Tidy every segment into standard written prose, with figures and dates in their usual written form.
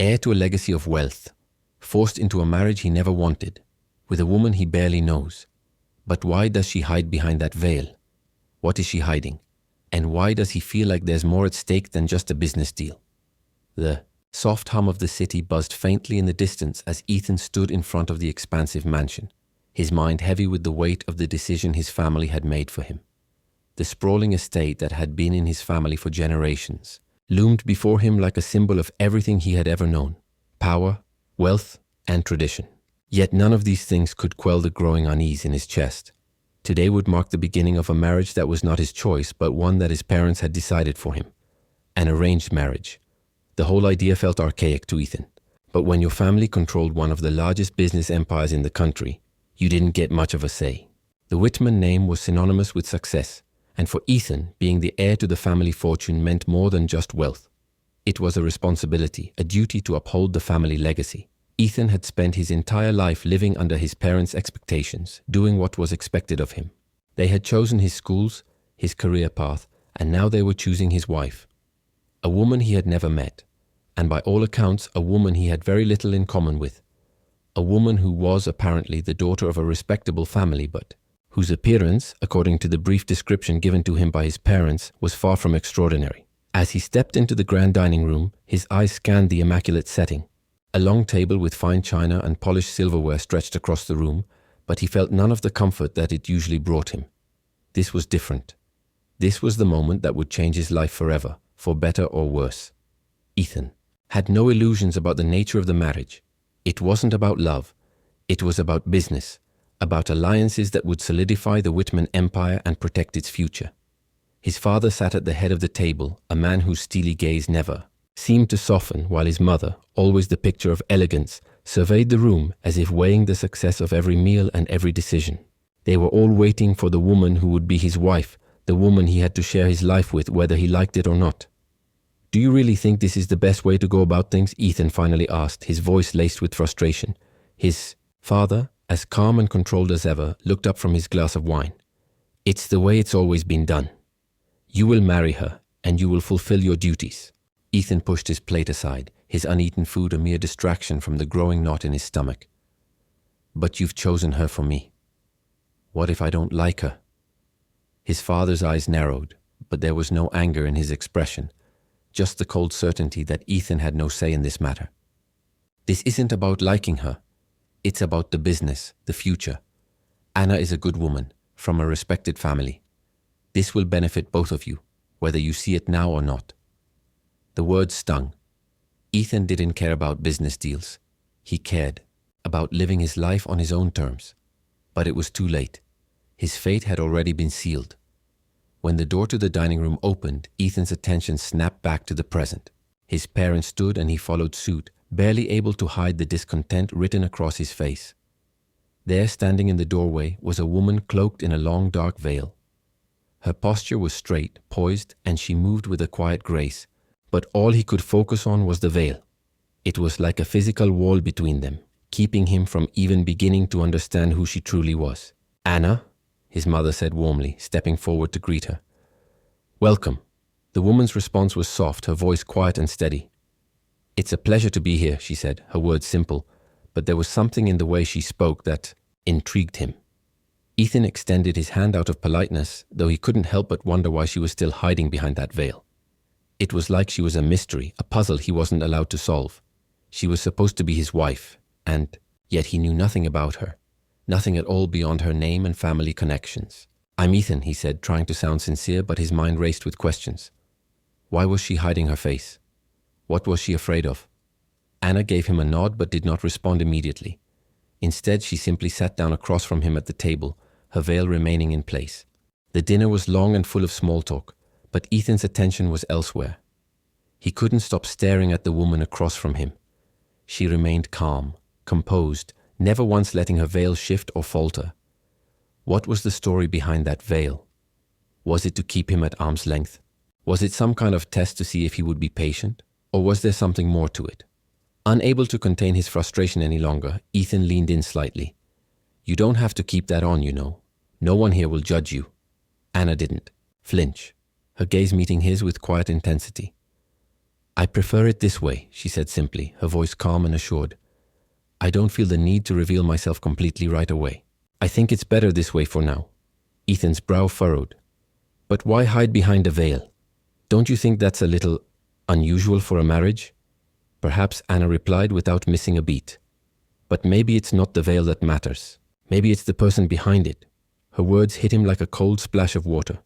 Heir to a legacy of wealth, forced into a marriage he never wanted, with a woman he barely knows. But why does she hide behind that veil? What is she hiding? And why does he feel like there's more at stake than just a business deal? The soft hum of the city buzzed faintly in the distance as Ethan stood in front of the expansive mansion, his mind heavy with the weight of the decision his family had made for him. The sprawling estate that had been in his family for generations loomed before him like a symbol of everything he had ever known: power, wealth, and tradition. Yet none of these things could quell the growing unease in his chest. Today would mark the beginning of a marriage that was not his choice, but one that his parents had decided for him. An arranged marriage. The whole idea felt archaic to Ethan. But when your family controlled one of the largest business empires in the country, you didn't get much of a say. The Whitman name was synonymous with success, and for Ethan, being the heir to the family fortune meant more than just wealth. It was a responsibility, a duty to uphold the family legacy. Ethan had spent his entire life living under his parents' expectations, doing what was expected of him. They had chosen his schools, his career path, and now they were choosing his wife. A woman he had never met, and by all accounts a woman he had very little in common with. A woman who was apparently the daughter of a respectable family, but whose appearance, according to the brief description given to him by his parents, was far from extraordinary. As he stepped into the grand dining room, his eyes scanned the immaculate setting. A long table with fine china and polished silverware stretched across the room, but he felt none of the comfort that it usually brought him. This was different. This was the moment that would change his life forever, for better or worse. Ethan had no illusions about the nature of the marriage. It wasn't about love. It was about business, about alliances that would solidify the Whitman empire and protect its future. His father sat at the head of the table, a man whose steely gaze never seemed to soften, while his mother, always the picture of elegance, surveyed the room as if weighing the success of every meal and every decision. They were all waiting for the woman who would be his wife, the woman he had to share his life with whether he liked it or not. "Do you really think this is the best way to go about things?" Ethan finally asked, his voice laced with frustration. His father, as calm and controlled as ever, looked up from his glass of wine. "It's the way it's always been done. You will marry her, and you will fulfill your duties." Ethan pushed his plate aside, his uneaten food a mere distraction from the growing knot in his stomach. "But you've chosen her for me. What if I don't like her?" His father's eyes narrowed, but there was no anger in his expression, just the cold certainty that Ethan had no say in this matter. "This isn't about liking her. It's about the business, the future. Anna is a good woman, from a respected family. This will benefit both of you, whether you see it now or not." The words stung. Ethan didn't care about business deals. He cared about living his life on his own terms. But it was too late. His fate had already been sealed. When the door to the dining room opened, Ethan's attention snapped back to the present. His parents stood and he followed suit, barely able to hide the discontent written across his face. There, standing in the doorway, was a woman cloaked in a long dark veil. Her posture was straight, poised, and she moved with a quiet grace, but all he could focus on was the veil. It was like a physical wall between them, keeping him from even beginning to understand who she truly was. "Anna," his mother said warmly, stepping forward to greet her. "Welcome." The woman's response was soft, her voice quiet and steady. "It's a pleasure to be here," she said, her words simple, but there was something in the way she spoke that intrigued him. Ethan extended his hand out of politeness, though he couldn't help but wonder why she was still hiding behind that veil. It was like she was a mystery, a puzzle he wasn't allowed to solve. She was supposed to be his wife, and yet he knew nothing about her. Nothing at all beyond her name and family connections. "I'm Ethan," he said, trying to sound sincere, but his mind raced with questions. Why was she hiding her face? What was she afraid of? Anna gave him a nod but did not respond immediately. Instead, she simply sat down across from him at the table, her veil remaining in place. The dinner was long and full of small talk, but Ethan's attention was elsewhere. He couldn't stop staring at the woman across from him. She remained calm, composed, never once letting her veil shift or falter. What was the story behind that veil? Was it to keep him at arm's length? Was it some kind of test to see if he would be patient? Or was there something more to it? Unable to contain his frustration any longer, Ethan leaned in slightly. "You don't have to keep that on, you know. No one here will judge you." Anna didn't flinch, her gaze meeting his with quiet intensity. "I prefer it this way," she said simply, her voice calm and assured. "I don't feel the need to reveal myself completely right away. I think it's better this way for now." Ethan's brow furrowed. "But why hide behind a veil? Don't you think that's a little unusual for a marriage?" Perhaps Anna replied without missing a beat. "But maybe it's not the veil that matters. Maybe it's the person behind it." Her words hit him like a cold splash of water.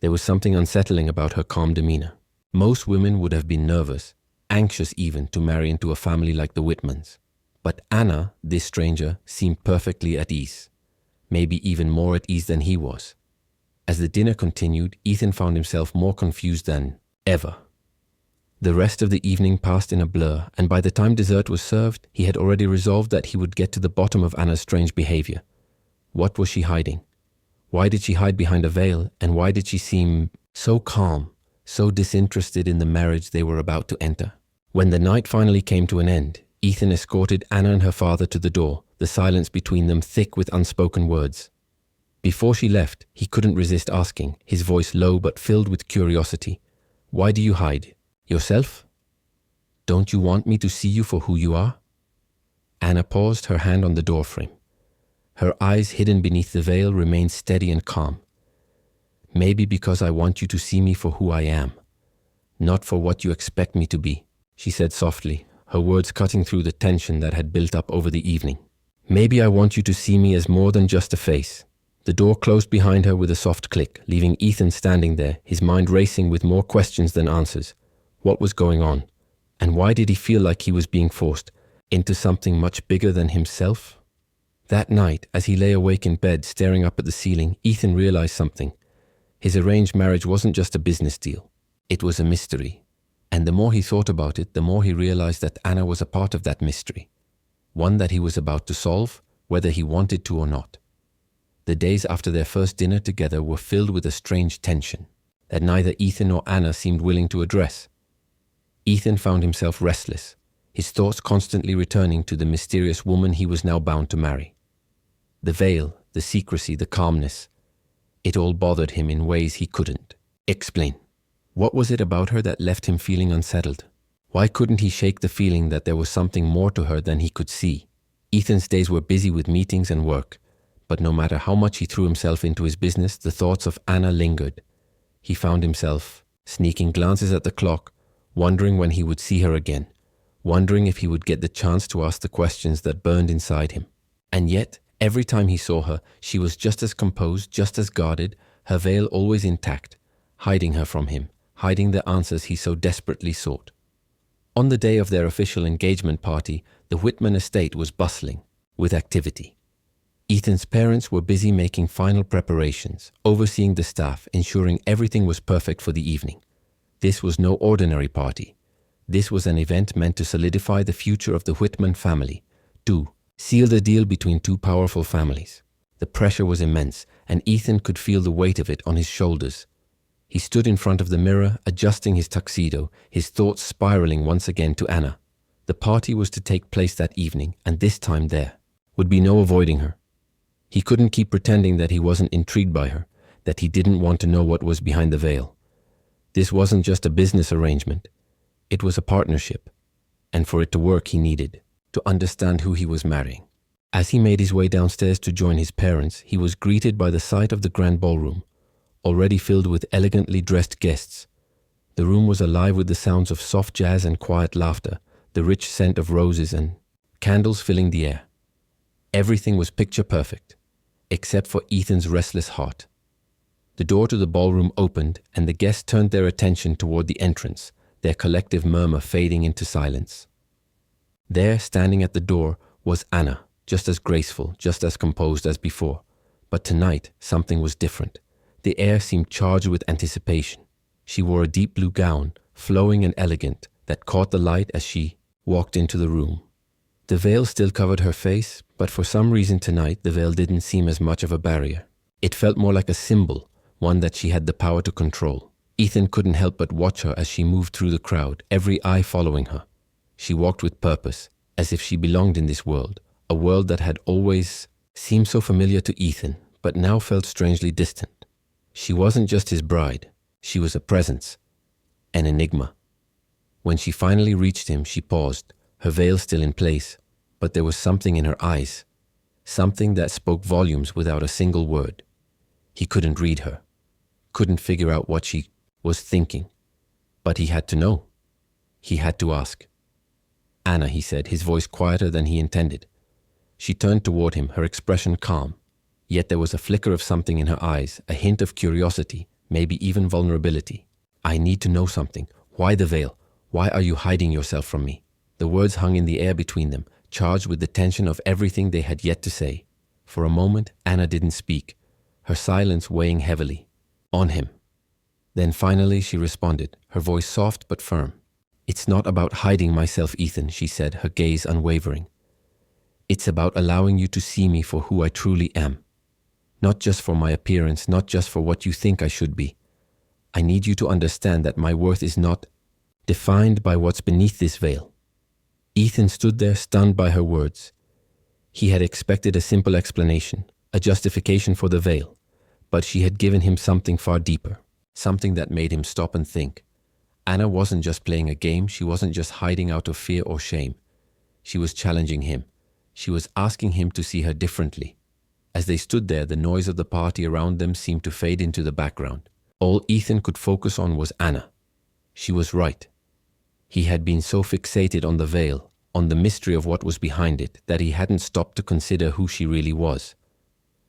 There was something unsettling about her calm demeanor. Most women would have been nervous, anxious even, to marry into a family like the Whitmans. But Anna, this stranger, seemed perfectly at ease. Maybe even more at ease than he was. As the dinner continued, Ethan found himself more confused than ever. The rest of the evening passed in a blur, and by the time dessert was served, he had already resolved that he would get to the bottom of Anna's strange behavior. What was she hiding? Why did she hide behind a veil, and why did she seem so calm, so disinterested in the marriage they were about to enter? When the night finally came to an end, Ethan escorted Anna and her father to the door, the silence between them thick with unspoken words. Before she left, he couldn't resist asking, his voice low but filled with curiosity, "Why do you hide? Yourself? Don't you want me to see you for who you are?" Anna paused, her hand on the doorframe. Her eyes hidden beneath the veil remained steady and calm. "Maybe because I want you to see me for who I am, not for what you expect me to be," she said softly, her words cutting through the tension that had built up over the evening. "Maybe I want you to see me as more than just a face." The door closed behind her with a soft click, leaving Ethan standing there, his mind racing with more questions than answers. What was going on? And why did he feel like he was being forced into something much bigger than himself? That night, as he lay awake in bed staring up at the ceiling, Ethan realized something. His arranged marriage wasn't just a business deal. It was a mystery. And the more he thought about it, the more he realized that Anna was a part of that mystery. One that he was about to solve, whether he wanted to or not. The days after their first dinner together were filled with a strange tension that neither Ethan nor Anna seemed willing to address. Ethan found himself restless, his thoughts constantly returning to the mysterious woman he was now bound to marry. The veil, the secrecy, the calmness, it all bothered him in ways he couldn't explain. What was it about her that left him feeling unsettled? Why couldn't he shake the feeling that there was something more to her than he could see? Ethan's days were busy with meetings and work, but no matter how much he threw himself into his business, the thoughts of Anna lingered. He found himself sneaking glances at the clock, wondering when he would see her again, wondering if he would get the chance to ask the questions that burned inside him. And yet, every time he saw her, she was just as composed, just as guarded, her veil always intact, hiding her from him, hiding the answers he so desperately sought. On the day of their official engagement party, the Whitman estate was bustling with activity. Ethan's parents were busy making final preparations, overseeing the staff, ensuring everything was perfect for the evening. This was no ordinary party. This was an event meant to solidify the future of the Whitman family, to seal the deal between two powerful families. The pressure was immense, and Ethan could feel the weight of it on his shoulders. He stood in front of the mirror, adjusting his tuxedo, his thoughts spiraling once again to Anna. The party was to take place that evening, and this time there would be no avoiding her. He couldn't keep pretending that he wasn't intrigued by her, that he didn't want to know what was behind the veil. This wasn't just a business arrangement. It was a partnership, and for it to work he needed to understand who he was marrying. As he made his way downstairs to join his parents, he was greeted by the sight of the grand ballroom, already filled with elegantly dressed guests. The room was alive with the sounds of soft jazz and quiet laughter, the rich scent of roses and candles filling the air. Everything was picture perfect, except for Ethan's restless heart. The door to the ballroom opened, and the guests turned their attention toward the entrance, their collective murmur fading into silence. There, standing at the door, was Anna, just as graceful, just as composed as before. But tonight, something was different. The air seemed charged with anticipation. She wore a deep blue gown, flowing and elegant, that caught the light as she walked into the room. The veil still covered her face, but for some reason tonight the veil didn't seem as much of a barrier. It felt more like a symbol, one that she had the power to control. Ethan couldn't help but watch her as she moved through the crowd, every eye following her. She walked with purpose, as if she belonged in this world, a world that had always seemed so familiar to Ethan, but now felt strangely distant. She wasn't just his bride, she was a presence, an enigma. When she finally reached him, she paused, her veil still in place, but there was something in her eyes, something that spoke volumes without a single word. He couldn't read her, couldn't figure out what she was thinking, but he had to know. He had to ask. "Anna," he said, his voice quieter than he intended. She turned toward him, her expression calm, yet there was a flicker of something in her eyes, a hint of curiosity, maybe even vulnerability. "I need to know something. Why the veil? Why are you hiding yourself from me?" The words hung in the air between them, charged with the tension of everything they had yet to say. For a moment, Anna didn't speak, her silence weighing heavily on him. Then finally she responded, her voice soft but firm. "It's not about hiding myself, Ethan," she said, her gaze unwavering. "It's about allowing you to see me for who I truly am. Not just for my appearance, not just for what you think I should be. I need you to understand that my worth is not defined by what's beneath this veil." Ethan stood there, stunned by her words. He had expected a simple explanation, a justification for the veil, but she had given him something far deeper, something that made him stop and think. Anna wasn't just playing a game, she wasn't just hiding out of fear or shame. She was challenging him. She was asking him to see her differently. As they stood there, the noise of the party around them seemed to fade into the background. All Ethan could focus on was Anna. She was right. He had been so fixated on the veil, on the mystery of what was behind it, that he hadn't stopped to consider who she really was.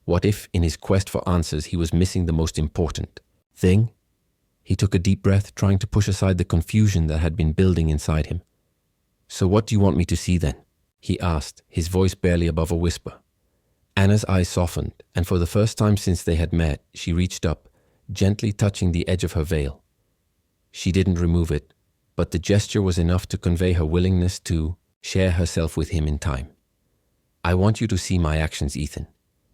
What if, in his quest for answers, he was missing the most important thing? He took a deep breath, trying to push aside the confusion that had been building inside him. "So what do you want me to see then?" he asked, his voice barely above a whisper. Anna's eyes softened, and for the first time since they had met, she reached up, gently touching the edge of her veil. She didn't remove it, but the gesture was enough to convey her willingness to share herself with him in time. "I want you to see my actions, Ethan.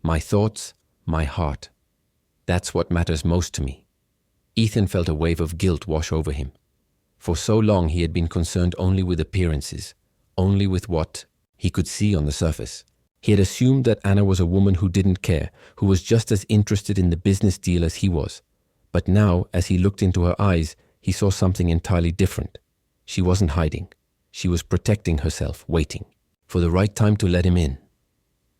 My thoughts, my heart. That's what matters most to me." Ethan felt a wave of guilt wash over him. For so long he had been concerned only with appearances, only with what he could see on the surface. He had assumed that Anna was a woman who didn't care, who was just as interested in the business deal as he was. But now, as he looked into her eyes, he saw something entirely different. She wasn't hiding. She was protecting herself, waiting for the right time to let him in.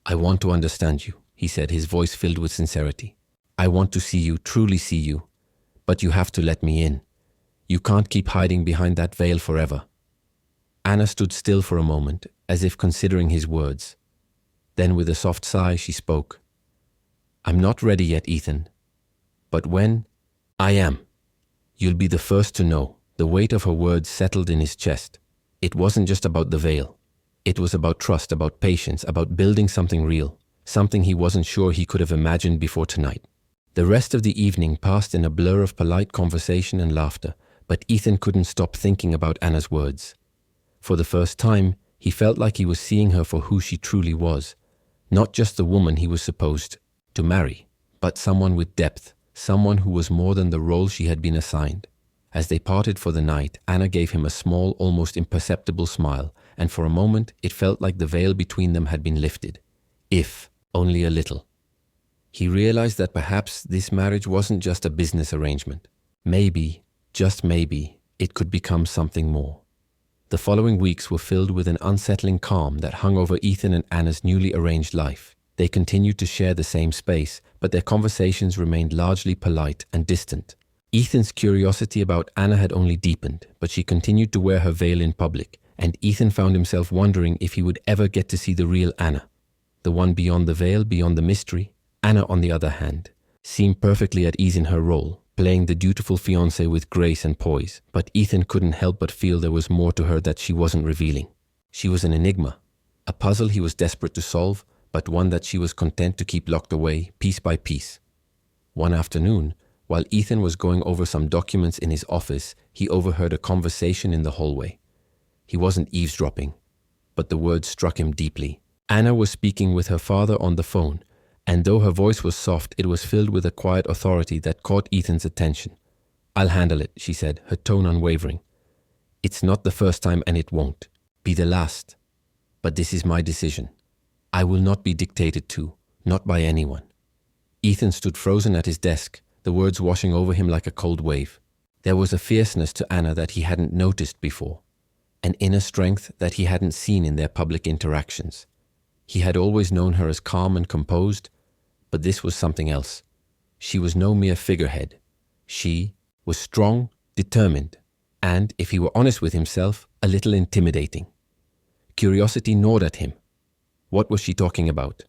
"I want to understand you," he said, his voice filled with sincerity. "I want to see you, truly see you. But you have to let me in. You can't keep hiding behind that veil forever." Anna stood still for a moment, as if considering his words. Then with a soft sigh, she spoke. "I'm not ready yet, Ethan. But when I am, you'll be the first to know." The weight of her words settled in his chest. It wasn't just about the veil. It was about trust, about patience, about building something real, something he wasn't sure he could have imagined before tonight. The rest of the evening passed in a blur of polite conversation and laughter, but Ethan couldn't stop thinking about Anna's words. For the first time, he felt like he was seeing her for who she truly was, not just the woman he was supposed to marry, but someone with depth, someone who was more than the role she had been assigned. As they parted for the night, Anna gave him a small, almost imperceptible smile, and for a moment it felt like the veil between them had been lifted, if only a little. He realized that perhaps this marriage wasn't just a business arrangement. Maybe, just maybe, it could become something more. The following weeks were filled with an unsettling calm that hung over Ethan and Anna's newly arranged life. They continued to share the same space, but their conversations remained largely polite and distant. Ethan's curiosity about Anna had only deepened, but she continued to wear her veil in public, and Ethan found himself wondering if he would ever get to see the real Anna, the one beyond the veil, beyond the mystery. Anna, on the other hand, seemed perfectly at ease in her role, playing the dutiful fiancée with grace and poise, but Ethan couldn't help but feel there was more to her that she wasn't revealing. She was an enigma, a puzzle he was desperate to solve, but one that she was content to keep locked away, piece by piece. One afternoon, while Ethan was going over some documents in his office, he overheard a conversation in the hallway. He wasn't eavesdropping, but the words struck him deeply. Anna was speaking with her father on the phone, and though her voice was soft, it was filled with a quiet authority that caught Ethan's attention. "I'll handle it," she said, her tone unwavering. "It's not the first time and it won't be the last. But this is my decision. I will not be dictated to, not by anyone." Ethan stood frozen at his desk, the words washing over him like a cold wave. There was a fierceness to Anna that he hadn't noticed before, an inner strength that he hadn't seen in their public interactions. He had always known her as calm and composed, but this was something else. She was no mere figurehead. She was strong, determined, and, if he were honest with himself, a little intimidating. Curiosity gnawed at him. What was she talking about?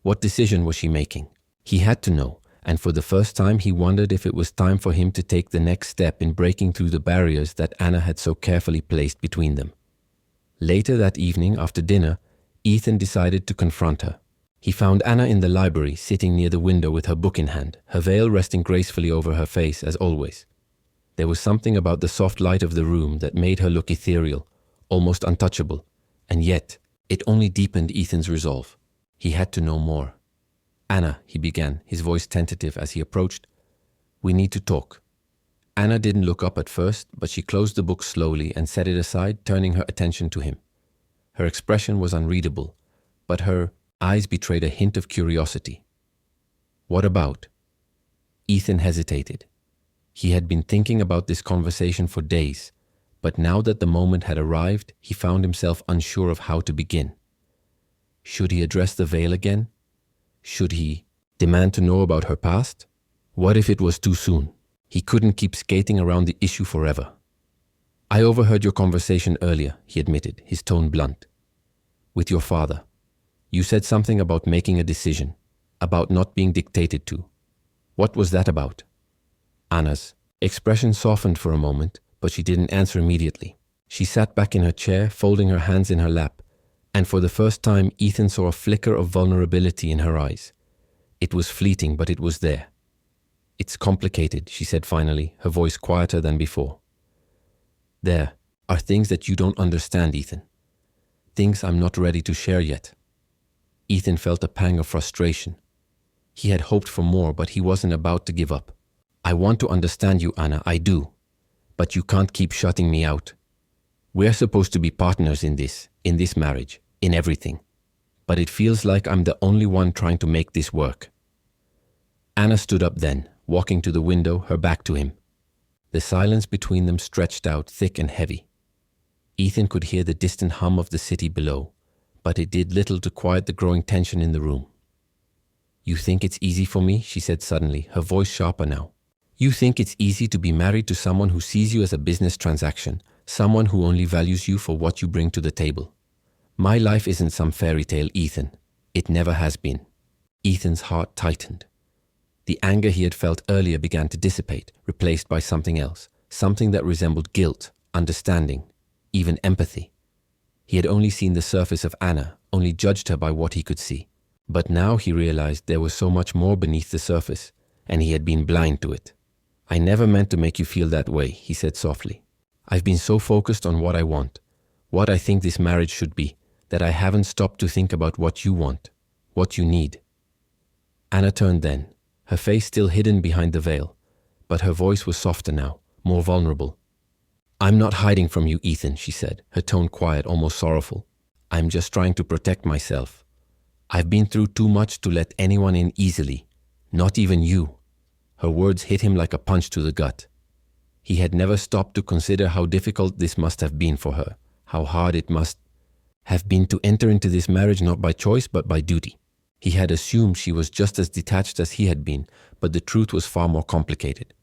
What decision was she making? He had to know, and for the first time he wondered if it was time for him to take the next step in breaking through the barriers that Anna had so carefully placed between them. Later that evening, after dinner, Ethan decided to confront her. He found Anna in the library, sitting near the window with her book in hand, her veil resting gracefully over her face as always. There was something about the soft light of the room that made her look ethereal, almost untouchable, and yet it only deepened Ethan's resolve. He had to know more. "Anna," he began, his voice tentative as he approached, "we need to talk." Anna didn't look up at first, but she closed the book slowly and set it aside, turning her attention to him. Her expression was unreadable, but her eyes betrayed a hint of curiosity. "What about?" Ethan hesitated. He had been thinking about this conversation for days, but now that the moment had arrived, he found himself unsure of how to begin. Should he address the veil again? Should he demand to know about her past? What if it was too soon? He couldn't keep skating around the issue forever. "I overheard your conversation earlier," he admitted, his tone blunt. "With your father. You said something about making a decision, about not being dictated to. What was that about?" Anna's expression softened for a moment, but she didn't answer immediately. She sat back in her chair, folding her hands in her lap, and for the first time Ethan saw a flicker of vulnerability in her eyes. It was fleeting, but it was there. "It's complicated," she said finally, her voice quieter than before. "There are things that you don't understand, Ethan. Things I'm not ready to share yet." Ethan felt a pang of frustration. He had hoped for more, but he wasn't about to give up. "I want to understand you, Anna, I do. But you can't keep shutting me out. We're supposed to be partners in this marriage, in everything. But it feels like I'm the only one trying to make this work." Anna stood up then, walking to the window, her back to him. The silence between them stretched out thick and heavy. Ethan could hear the distant hum of the city below, but it did little to quiet the growing tension in the room. "You think it's easy for me?" she said suddenly, her voice sharper now. "You think it's easy to be married to someone who sees you as a business transaction, someone who only values you for what you bring to the table? My life isn't some fairy tale, Ethan. It never has been." Ethan's heart tightened. The anger he had felt earlier began to dissipate, replaced by something else, something that resembled guilt, understanding, even empathy. He had only seen the surface of Anna, only judged her by what he could see. But now he realized there was so much more beneath the surface, and he had been blind to it. "I never meant to make you feel that way," he said softly. "I've been so focused on what I want, what I think this marriage should be, that I haven't stopped to think about what you want, what you need." Anna turned then, her face still hidden behind the veil, but her voice was softer now, more vulnerable. "I'm not hiding from you, Ethan," she said, her tone quiet, almost sorrowful. "I'm just trying to protect myself. I've been through too much to let anyone in easily, not even you." Her words hit him like a punch to the gut. He had never stopped to consider how difficult this must have been for her, how hard it must have been to enter into this marriage not by choice but by duty. He had assumed she was just as detached as he had been, but the truth was far more complicated.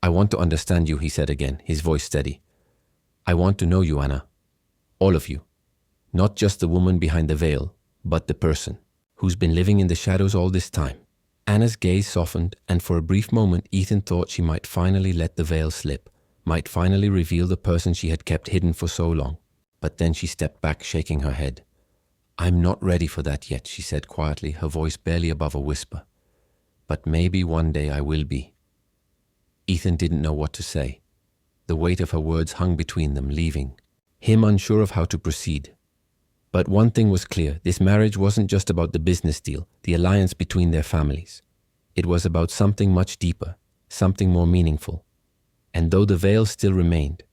"I want to understand you," he said again, his voice steady. "I want to know you, Anna. All of you. Not just the woman behind the veil, but the person who's been living in the shadows all this time." Anna's gaze softened, and for a brief moment Ethan thought she might finally let the veil slip, might finally reveal the person she had kept hidden for so long. But then she stepped back, shaking her head. "I'm not ready for that yet," she said quietly, her voice barely above a whisper. "But maybe one day I will be." Ethan didn't know what to say. The weight of her words hung between them, leaving him unsure of how to proceed. But one thing was clear, this marriage wasn't just about the business deal, the alliance between their families. It was about something much deeper, something more meaningful. And though the veil still remained,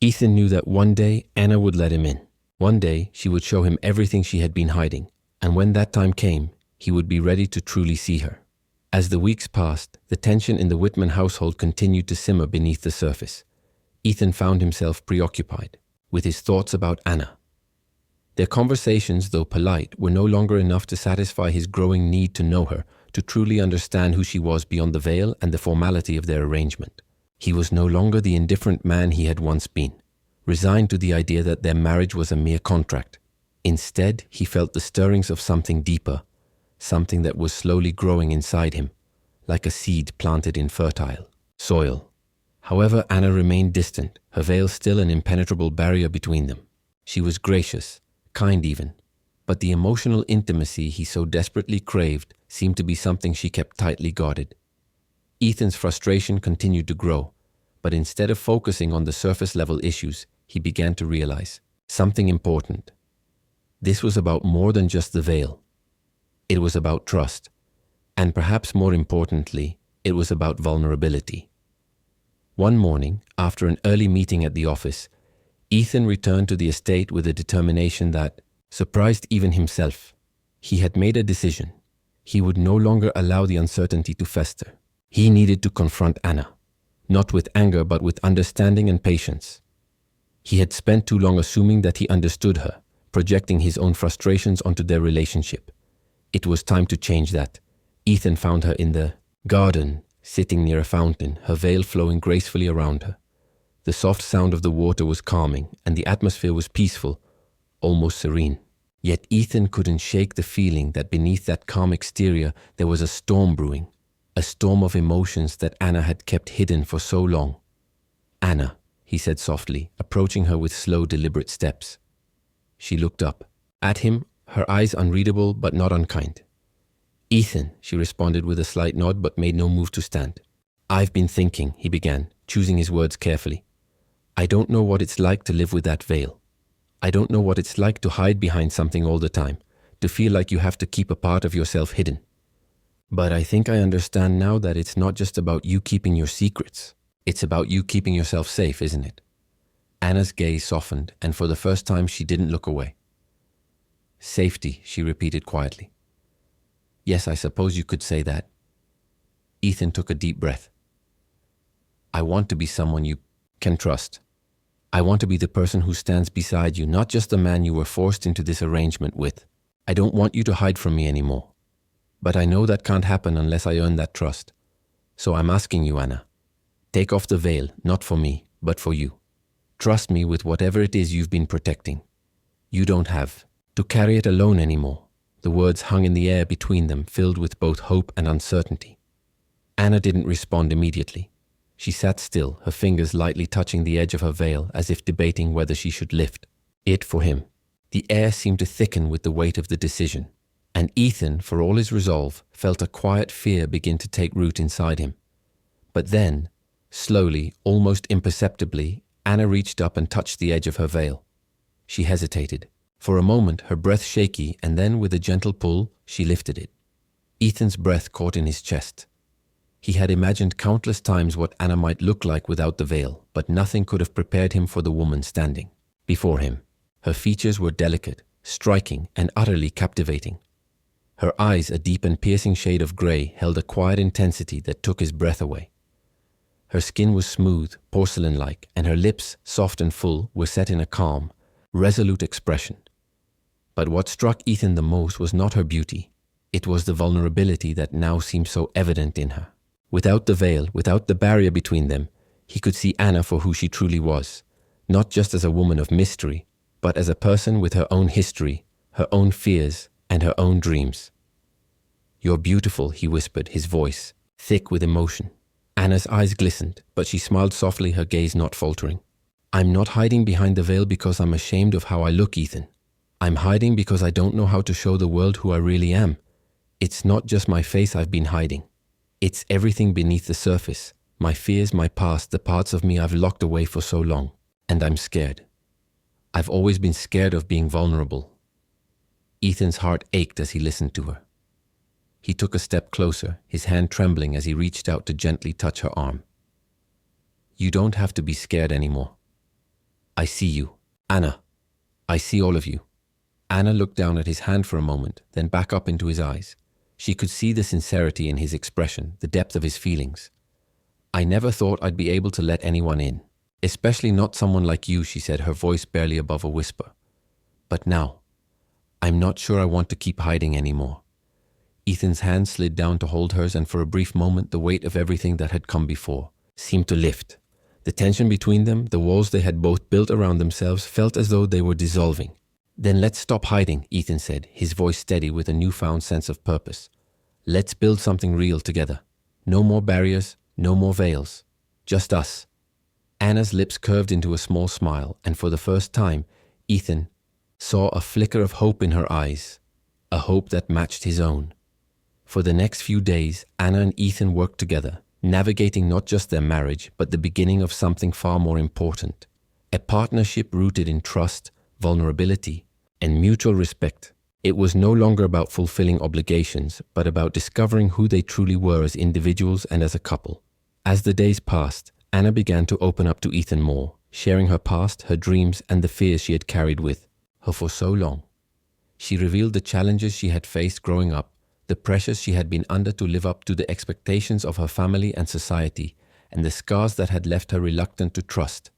Ethan knew that one day Anna would let him in. One day she would show him everything she had been hiding, and when that time came, he would be ready to truly see her. As the weeks passed, the tension in the Whitman household continued to simmer beneath the surface. Ethan found himself preoccupied with his thoughts about Anna. Their conversations, though polite, were no longer enough to satisfy his growing need to know her, to truly understand who she was beyond the veil and the formality of their arrangement. He was no longer the indifferent man he had once been, resigned to the idea that their marriage was a mere contract. Instead, he felt the stirrings of something deeper, something that was slowly growing inside him, like a seed planted in fertile soil. However, Anna remained distant, her veil still an impenetrable barrier between them. She was gracious, kind even, but the emotional intimacy he so desperately craved seemed to be something she kept tightly guarded. Ethan's frustration continued to grow, but instead of focusing on the surface-level issues, he began to realize something important. This was about more than just the veil. It was about trust, and perhaps more importantly, it was about vulnerability. One morning, after an early meeting at the office, Ethan returned to the estate with a determination that surprised even himself. He had made a decision. He would no longer allow the uncertainty to fester. He needed to confront Anna, not with anger but with understanding and patience. He had spent too long assuming that he understood her, projecting his own frustrations onto their relationship. It was time to change that. Ethan found her in the garden, sitting near a fountain, her veil flowing gracefully around her. The soft sound of the water was calming, and the atmosphere was peaceful, almost serene. Yet Ethan couldn't shake the feeling that beneath that calm exterior there was a storm brewing, a storm of emotions that Anna had kept hidden for so long. "Anna," he said softly, approaching her with slow, deliberate steps. She looked up. At him, her eyes unreadable but not unkind. "Ethan," she responded with a slight nod but made no move to stand. "I've been thinking," he began, choosing his words carefully. "I don't know what it's like to live with that veil. I don't know what it's like to hide behind something all the time, to feel like you have to keep a part of yourself hidden. But I think I understand now that it's not just about you keeping your secrets. It's about you keeping yourself safe, isn't it?" Anna's gaze softened, and for the first time she didn't look away. "Safety," she repeated quietly. "Yes, I suppose you could say that." Ethan took a deep breath. "I want to be someone you can trust. I want to be the person who stands beside you, not just the man you were forced into this arrangement with. I don't want you to hide from me anymore. But I know that can't happen unless I earn that trust. So I'm asking you, Anna, take off the veil, not for me, but for you. Trust me with whatever it is you've been protecting. You don't have to carry it alone anymore." The words hung in the air between them, filled with both hope and uncertainty. Anna didn't respond immediately. She sat still, her fingers lightly touching the edge of her veil, as if debating whether she should lift it for him. The air seemed to thicken with the weight of the decision, and Ethan, for all his resolve, felt a quiet fear begin to take root inside him. But then, slowly, almost imperceptibly, Anna reached up and touched the edge of her veil. She hesitated. For a moment, her breath shaky, and then with a gentle pull, she lifted it. Ethan's breath caught in his chest. He had imagined countless times what Anna might look like without the veil, but nothing could have prepared him for the woman standing before him. Her features were delicate, striking, and utterly captivating. Her eyes, a deep and piercing shade of grey, held a quiet intensity that took his breath away. Her skin was smooth, porcelain-like, and her lips, soft and full, were set in a calm, resolute expression. But what struck Ethan the most was not her beauty. It was the vulnerability that now seemed so evident in her. Without the veil, without the barrier between them, he could see Anna for who she truly was, not just as a woman of mystery, but as a person with her own history, her own fears, and her own dreams. "You're beautiful," he whispered, his voice thick with emotion. Anna's eyes glistened, but she smiled softly, her gaze not faltering. "I'm not hiding behind the veil because I'm ashamed of how I look, Ethan. I'm hiding because I don't know how to show the world who I really am. It's not just my face I've been hiding. It's everything beneath the surface, my fears, my past, the parts of me I've locked away for so long. And I'm scared. I've always been scared of being vulnerable." Ethan's heart ached as he listened to her. He took a step closer, his hand trembling as he reached out to gently touch her arm. "You don't have to be scared anymore. I see you, Anna. I see all of you." Anna looked down at his hand for a moment, then back up into his eyes. She could see the sincerity in his expression, the depth of his feelings. "I never thought I'd be able to let anyone in. Especially not someone like you," she said, her voice barely above a whisper. "But now, I'm not sure I want to keep hiding anymore." Ethan's hand slid down to hold hers, and for a brief moment the weight of everything that had come before seemed to lift. The tension between them, the walls they had both built around themselves, felt as though they were dissolving. "Then let's stop hiding," Ethan said, his voice steady with a newfound sense of purpose. "Let's build something real together. No more barriers, no more veils. Just us." Anna's lips curved into a small smile, and for the first time, Ethan saw a flicker of hope in her eyes, a hope that matched his own. For the next few days, Anna and Ethan worked together, navigating not just their marriage, but the beginning of something far more important. A partnership rooted in trust, vulnerability, and mutual respect. It was no longer about fulfilling obligations, but about discovering who they truly were as individuals and as a couple. As the days passed, Anna began to open up to Ethan more, sharing her past, her dreams, and the fears she had carried with her for so long. She revealed the challenges she had faced growing up, the pressures she had been under to live up to the expectations of her family and society, and the scars that had left her reluctant to trust.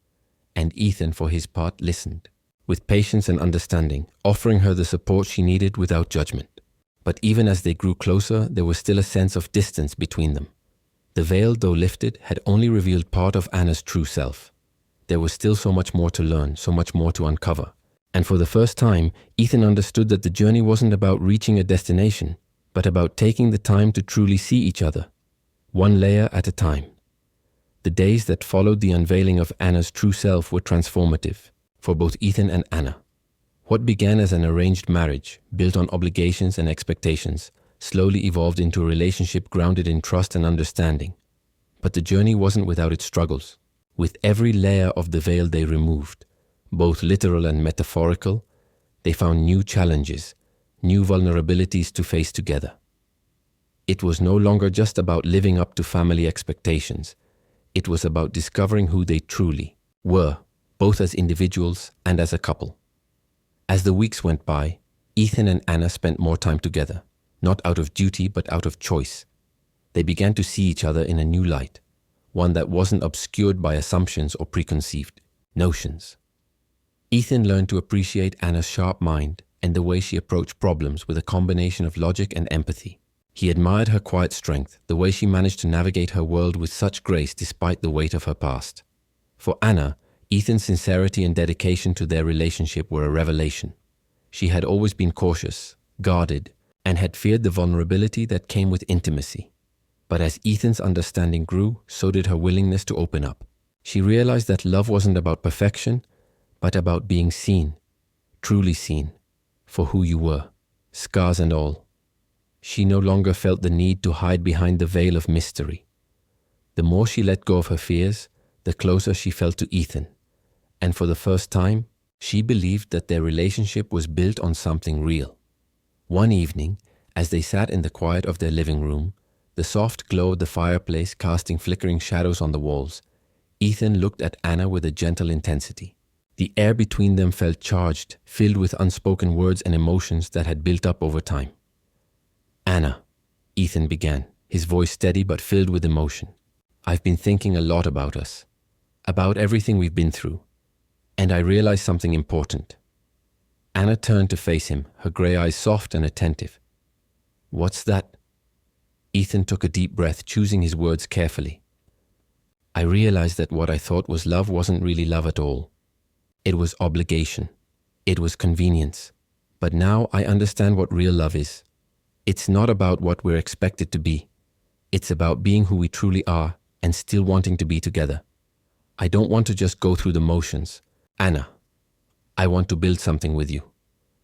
And Ethan, for his part, listened, with patience and understanding, offering her the support she needed without judgment. But even as they grew closer, there was still a sense of distance between them. The veil, though lifted, had only revealed part of Anna's true self. There was still so much more to learn, so much more to uncover. And for the first time, Ethan understood that the journey wasn't about reaching a destination, but about taking the time to truly see each other, one layer at a time. The days that followed the unveiling of Anna's true self were transformative for both Ethan and Anna. What began as an arranged marriage, built on obligations and expectations, slowly evolved into a relationship grounded in trust and understanding. But the journey wasn't without its struggles. With every layer of the veil they removed, both literal and metaphorical, they found new challenges, new vulnerabilities to face together. It was no longer just about living up to family expectations. It was about discovering who they truly were, both as individuals and as a couple. As the weeks went by, Ethan and Anna spent more time together, not out of duty but out of choice. They began to see each other in a new light, one that wasn't obscured by assumptions or preconceived notions. Ethan learned to appreciate Anna's sharp mind and the way she approached problems with a combination of logic and empathy. He admired her quiet strength, the way she managed to navigate her world with such grace despite the weight of her past. For Anna, Ethan's sincerity and dedication to their relationship were a revelation. She had always been cautious, guarded, and had feared the vulnerability that came with intimacy. But as Ethan's understanding grew, so did her willingness to open up. She realized that love wasn't about perfection, but about being seen, truly seen, for who you were, scars and all. She no longer felt the need to hide behind the veil of mystery. The more she let go of her fears, the closer she felt to Ethan. And for the first time, she believed that their relationship was built on something real. One evening, as they sat in the quiet of their living room, the soft glow of the fireplace casting flickering shadows on the walls, Ethan looked at Anna with a gentle intensity. The air between them felt charged, filled with unspoken words and emotions that had built up over time. "Anna," Ethan began, his voice steady but filled with emotion. "I've been thinking a lot about us, about everything we've been through, and I realized something important." Anna turned to face him, her grey eyes soft and attentive. "What's that?" Ethan took a deep breath, choosing his words carefully. "I realized that what I thought was love wasn't really love at all. It was obligation. It was convenience. But now I understand what real love is. It's not about what we're expected to be. It's about being who we truly are and still wanting to be together. I don't want to just go through the motions. Anna, I want to build something with you.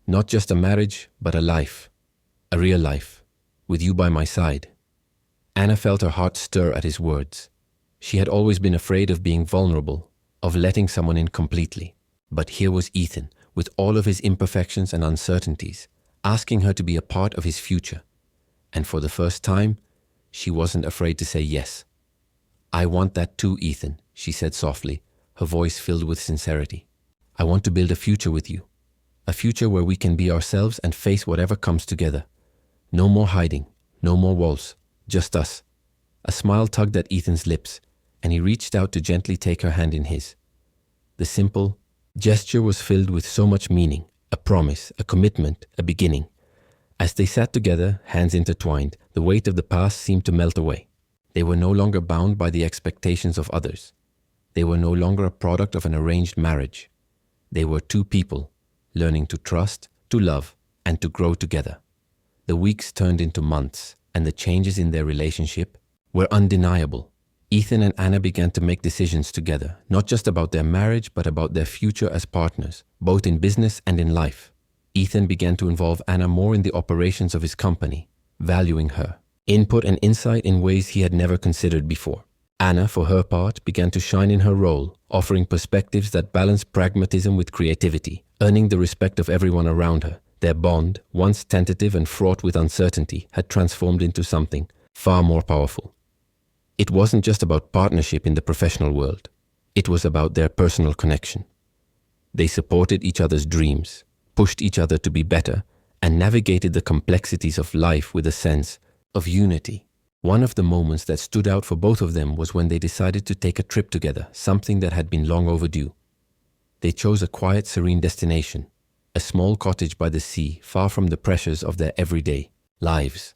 Not just a marriage, but a life. A real life. With you by my side." Anna felt her heart stir at his words. She had always been afraid of being vulnerable, of letting someone in completely. But here was Ethan, with all of his imperfections and uncertainties, asking her to be a part of his future. And for the first time, she wasn't afraid to say yes. "I want that too, Ethan," she said softly, her voice filled with sincerity. "I want to build a future with you. A future where we can be ourselves and face whatever comes together. No more hiding, No more walls, just us. A smile tugged at Ethan's lips, and he reached out to gently take her hand in his. The simple gesture was filled with so much meaning, a promise, a commitment, a beginning. As they sat together, hands intertwined, the weight of the past seemed to melt away. They were no longer bound by the expectations of others. They were no longer a product of an arranged marriage. They were two people, learning to trust, to love, and to grow together. The weeks turned into months, and the changes in their relationship were undeniable. Ethan and Anna began to make decisions together, not just about their marriage, but about their future as partners, both in business and in life. Ethan began to involve Anna more in the operations of his company, valuing her input and insight in ways he had never considered before. Anna, for her part, began to shine in her role, offering perspectives that balanced pragmatism with creativity, earning the respect of everyone around her. Their bond, once tentative and fraught with uncertainty, had transformed into something far more powerful. It wasn't just about partnership in the professional world. It was about their personal connection. They supported each other's dreams, pushed each other to be better, and navigated the complexities of life with a sense of unity. One of the moments that stood out for both of them was when they decided to take a trip together, something that had been long overdue. They chose a quiet, serene destination, a small cottage by the sea, far from the pressures of their everyday lives.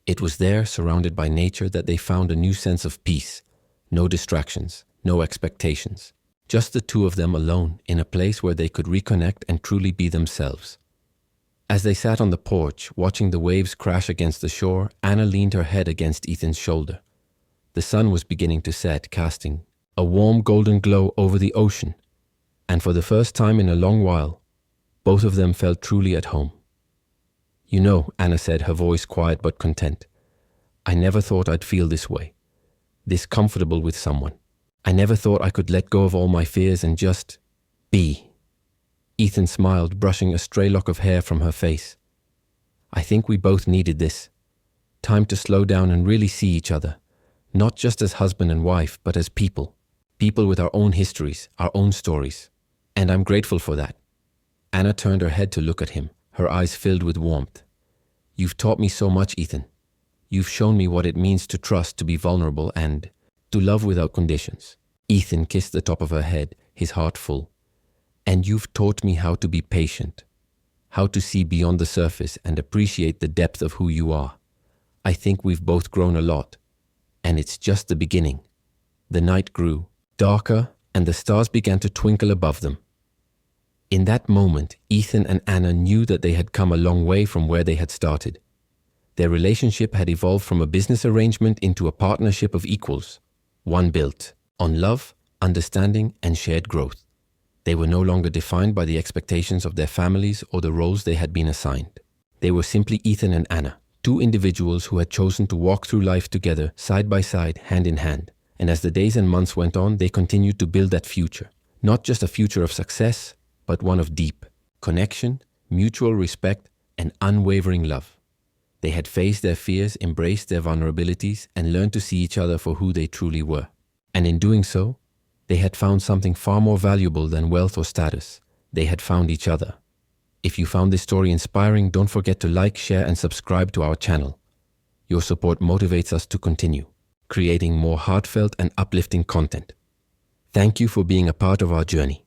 It was there, surrounded by nature, that they found a new sense of peace. No distractions, no expectations. Just the two of them alone, in a place where they could reconnect and truly be themselves. As they sat on the porch, watching the waves crash against the shore, Anna leaned her head against Ethan's shoulder. The sun was beginning to set, casting a warm golden glow over the ocean. And for the first time in a long while, both of them felt truly at home. "You know," Anna said, her voice quiet but content, "I never thought I'd feel this way, this comfortable with someone. I never thought I could let go of all my fears and just be." Ethan smiled, brushing a stray lock of hair from her face. "I think we both needed this. Time to slow down and really see each other, not just as husband and wife, but as people. People with our own histories, our own stories. And I'm grateful for that." Anna turned her head to look at him, her eyes filled with warmth. "You've taught me so much, Ethan. You've shown me what it means to trust, to be vulnerable, and to love without conditions." Ethan kissed the top of her head, his heart full. "And you've taught me how to be patient, how to see beyond the surface and appreciate the depth of who you are. I think we've both grown a lot, and it's just the beginning." The night grew darker, and the stars began to twinkle above them. In that moment, Ethan and Anna knew that they had come a long way from where they had started. Their relationship had evolved from a business arrangement into a partnership of equals, one built on love, understanding, and shared growth. They were no longer defined by the expectations of their families or the roles they had been assigned. They were simply Ethan and Anna, two individuals who had chosen to walk through life together, side by side, hand in hand. And as the days and months went on, they continued to build that future. Not just a future of success, but one of deep connection, mutual respect, and unwavering love. They had faced their fears, embraced their vulnerabilities, and learned to see each other for who they truly were. And in doing so, they had found something far more valuable than wealth or status. They had found each other. If you found this story inspiring, don't forget to like, share, and subscribe to our channel. Your support motivates us to continue creating more heartfelt and uplifting content. Thank you for being a part of our journey.